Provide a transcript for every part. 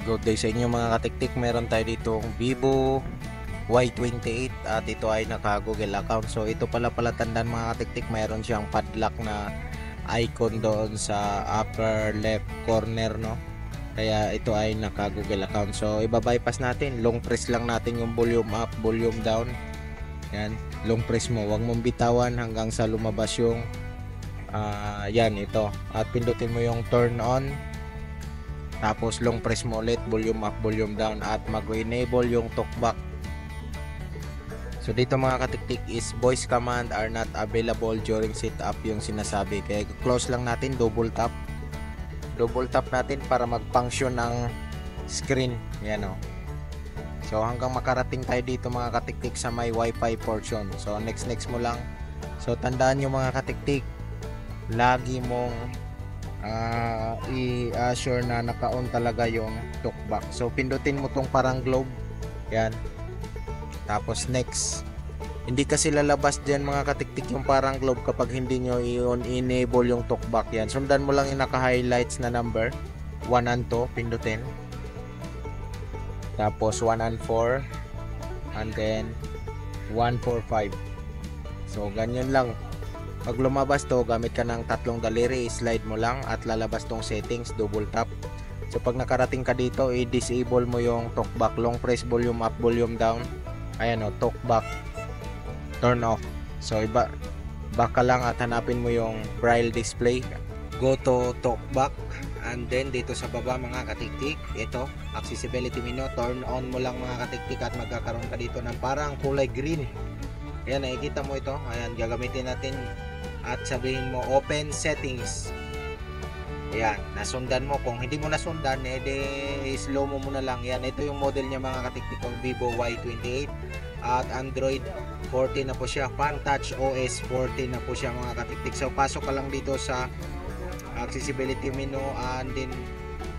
Good day sa inyo mga katiktik. Meron tayo ditong Vivo Y28 at ito ay naka Google account. So ito pala tandaan mga katiktik, meron siyang padlock na icon doon sa upper left corner, no? Kaya ito ay naka Google account. So iba-bypass natin, long press lang natin yung volume up, volume down. Yan, long press mo, wag mong bitawan hanggang sa lumabas yung yan, ito. At pindutin mo yung turn on. Tapos long press mo ulit, volume up, volume down, at mag-enable yung talkback. So dito mga katiktik is voice command are not available during setup yung sinasabi. Kaya close lang natin, double tap. Double tap natin para mag-function ng screen. Yan o. So hanggang makarating tayo dito mga katiktik sa may wifi portion. So next mo lang. So tandaan nyo mga katiktik, lagi mong i-assure na naka-on talaga yung talkback. So pindutin mo tong parang globe. Yan. Tapos next. Hindi kasi lalabas dyan mga katiktik yung parang globe kapag hindi nyo i-enable yung talkback. Yan. Sundan mo lang yung naka-highlights na number. 1 and 2. Pindutin. Tapos 1 and 4. And then 1, 4, 5. So ganyan lang. Pag lumabas to, gamit ka ng tatlong daliri, slide mo lang at lalabas tong settings, double tap. So pag nakarating ka dito, i-disable mo yung talkback, long press, volume up, volume down. Ayan o, talkback, turn off. So back ka lang at hanapin mo yung braille display. Go to talkback, and then dito sa baba mga katiktik, ito, accessibility menu, turn on mo lang mga katiktik at magkakaroon ka dito ng parang kulay green. Ayan, nakikita mo ito. Ayan, gagamitin natin at sabihin mo open settings. Ayan, nasundan mo. Kung hindi mo nasundan, slow mo muna lang. Ayan, ito yung model niya mga katiktik, Vivo Y28 at Android 14 na po siya. Touch OS 14 na po siya mga katiktik. So pasok ka lang dito sa accessibility menu and then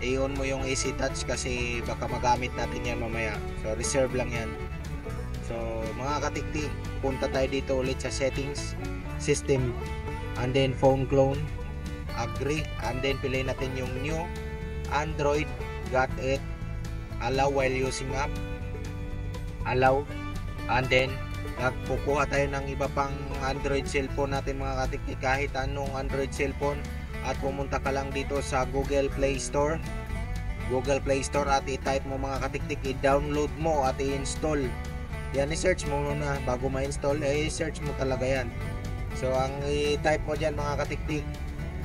i-on mo yung easy touch kasi baka magamit natin yan mamaya. So reserve lang yan. So mga katiktik, punta tayo dito ulit sa settings, system, and then phone clone, agree, and then piliin natin yung new Android, got it, allow while using app, allow, and then nagkukuha tayo ng iba pang Android cellphone natin mga katiktik, kahit anong Android cellphone, at pumunta ka lang dito sa Google Play Store at i-type mo mga katiktik, i-download mo at i-install. Yan, i-search mo muna bago ma-install, i-search mo talaga yan. So ang i-type mo dyan mga katiktik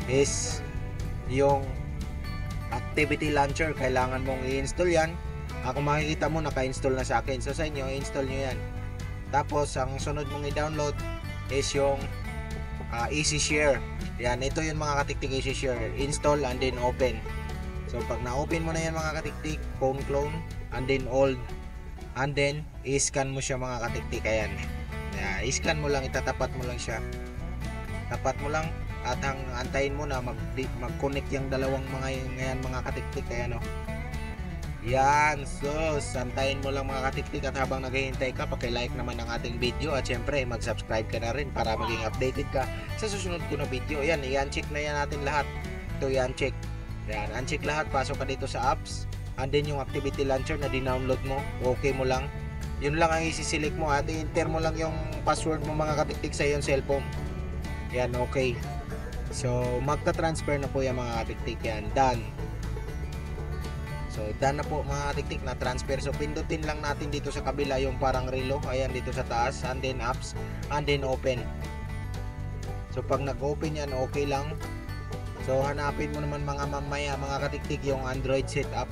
is yung activity launcher. Kailangan mong i-install yan. Ako makikita mo naka-install na sa akin. So sa inyo, i-install nyo yan. Tapos ang sunod mong i-download is yung easy share. Yan, ito yung mga katiktik, easy share. Install and then open. So pag na-open mo na yan mga katiktik, phone clone and then old, and then i-scan mo siya mga katiktik. Ayan, i-scan mo lang, itatapat mo lang siya, tapat mo lang at antayin mo na mag-connect yung dalawang mga katiktik. Ayan o, yan. So antayin mo lang mga katiktik at habang naghihintay ka, paki-like naman ang ating video at syempre mag-subscribe ka na rin para maging updated ka sa susunod ko na video. Ayan, i-uncheck na yan natin lahat. Ito i-uncheck. Ayan, uncheck lahat, pasok ka dito sa apps, and then yung activity launcher na di-download mo, okay mo lang. Yun lang ang isi-select mo at i-enter mo lang yung password mo mga katiktik sa iyong cellphone. Yan, okay. So magta-transfer na po yung mga katiktik. Yan, done. So done na po mga katiktik, na transfer. So pindutin lang natin dito sa kabila yung parang relo. Ayan, dito sa taas, and then apps, and then open. So pag nag-open yan, okay lang. So hanapin mo naman mamaya mga katiktik yung Android setup.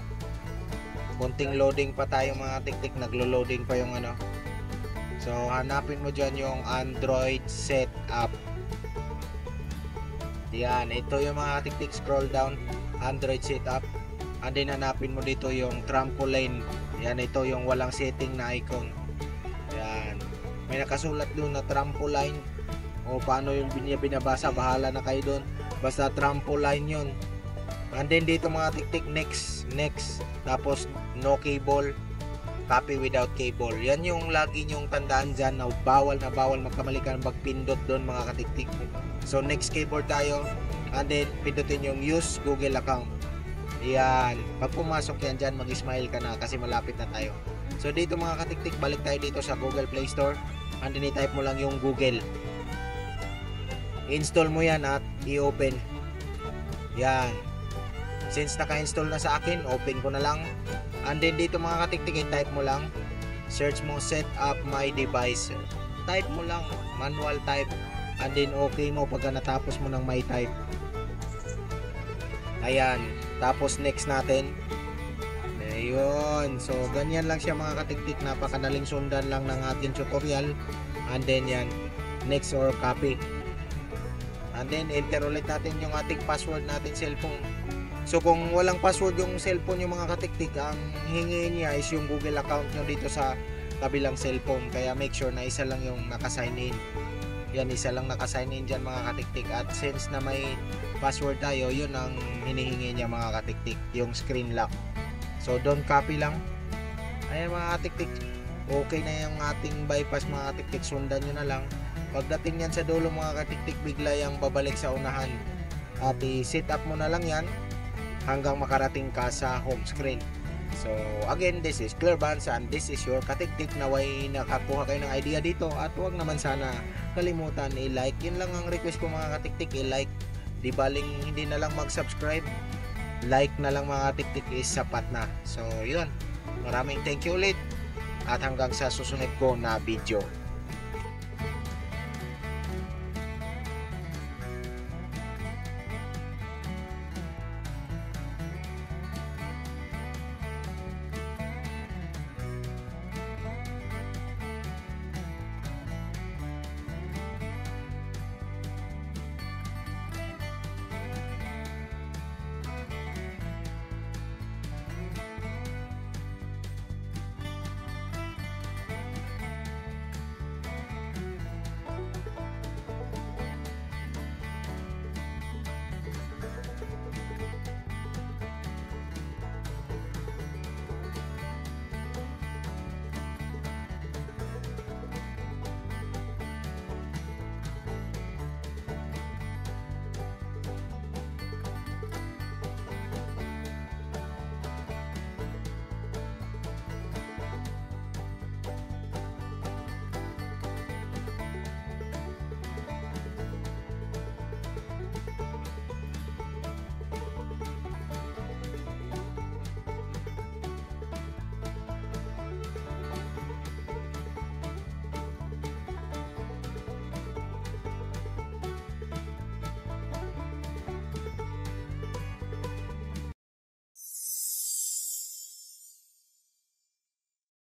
Konting loading pa tayo mga katiktik, naglo-loading pa yung ano. So hanapin mo dyan yung Android setup. Yan, ito yung mga katiktik, scroll down, Android setup, and then hanapin mo dito yung trampoline. Yan, ito yung walang setting na icon. Yan, may nakasulat doon na trampoline, o paano yung binabasa, bahala na kayo doon, basta trampoline yun. And then dito mga tiktik, next, tapos no cable, copy without cable. Yan yung lagi nyong tandaan dyan, na bawal magkamali ka ng magpindot doon mga katiktik. So next keyboard tayo, and then pindutin yung use Google account. Yan. Pag pumasok yan dyan, mag-smile ka na kasi malapit na tayo. So dito mga katiktik, balik tayo dito sa Google Play Store. And then i-type mo lang yung Google. Install mo yan at i-open. Yan. Since naka-install na sa akin, open ko na lang. And then dito mga katiktik, i-type mo lang. Search mo set up my device. Type mo lang, manual type. And then okay mo pagka natapos mo ng my type. Ayan. Tapos next natin. Ayun. So ganyan lang siya mga katiktik. Napakadaling sundan lang ng ating tutorial. And then yan. Next or copy. And then enter ulit natin yung ating password natin cellphone. So kung walang password yung cellphone yung mga katiktik, ang hingin niya is yung Google account nyo dito sa kabilang cellphone. Kaya make sure na isa lang yung nakasign in. Yan, isa lang nakasign in dyan mga katiktik. At since na may password tayo, yun ang hinihingi niya mga katiktik, yung screen lock. So don't copy lang. Ayan mga katiktik, okay na yung ating bypass mga katiktik. Sundan nyo na lang. Pagdating yan sa dulo mga katiktik, bigla yung babalik sa unahan. At i-set up mo na lang yan hanggang makarating ka sa home screen. So again, this is Clear Bands and this is your katiktik. Naway nakakuha kayo ng idea dito. At huwag naman sana kalimutan i-like. Yun lang ang request ko mga katiktik, i-like. Di baling hindi na lang mag-subscribe, like na lang mga katiktik is sapat na. So yun, maraming thank you ulit at hanggang sa susunod ko na video.